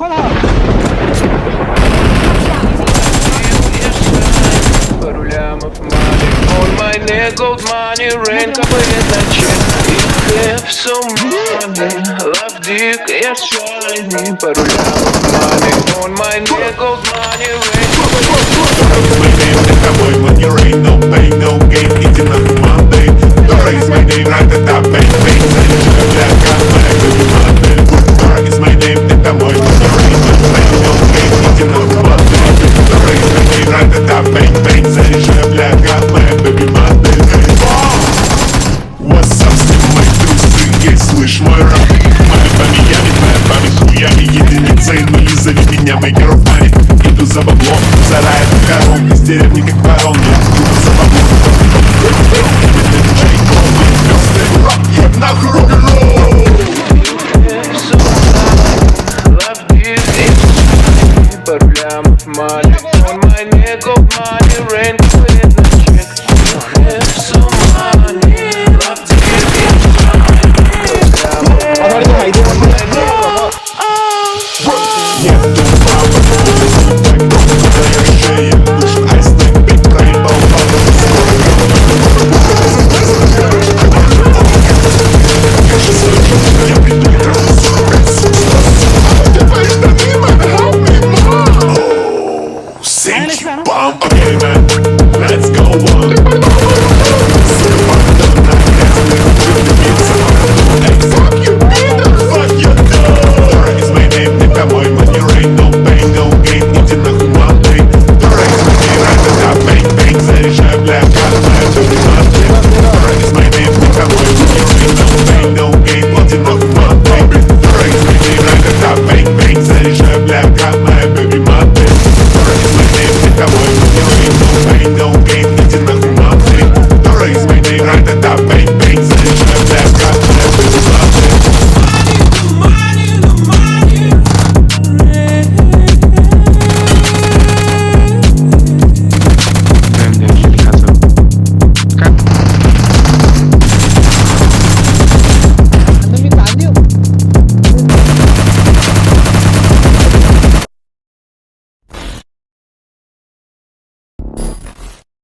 Пару лямов money on my neck, gold money, rain, капает на чек. If so money, love dick, я shiny. Пару лямов money on my neck, gold money, rain, Raise my name, это мой money, rain, no pain, no gain, иди нахуй Monday. Raise my name, ра-та-та, bang, bang, заряжаю для моя baby модель. Raise my name, это мой money, rain, no pain, no gain, иди нахуй Monday. Raise my name, ра-та-та, bang, bang, заряжаю для моя baby модель. What's up, снимай трусы, ей, слышь мой рэп. Моя память, твоя память хуями, единица и нули, зови меня maker of money. Иду за баблом, за рай от корон, из деревни как барон, я иду за баблом. Нахуй рок-н-ролл! if so money, love dick, я shiny. Пару лямов money on my neck, gold money, rain, капает на чек. If so money, love dick, я shiny. Пару лямов money on my neck, gold Нету права, так просто твоя шея. Нужен айстэк, биг рейнбоу, я приду и траву 45 суток. Одевай штаны, man, help me, mom. Oh, thank you, bum. Okay, man, let's go on. Сука, пардон, наконец-то влюбиться. Эй, fuck you, nigga, fuck you, dog. Raise my name, это мой money, rain, no pain, no gain, иди нахуй Monday. Raise my name, ра-та-та, bang, bang, заряжаю для моя baby модель. Raise my name, это мой money, rain, no pain, no gain, иди нахуй Monday. Raise my name, ра-та-та, bang, bang, заряжаю для моя baby модель. Raise my name, это мой money, rain, no pain, no gain, иди нахуй Monday. Raise my name, ра-та-та,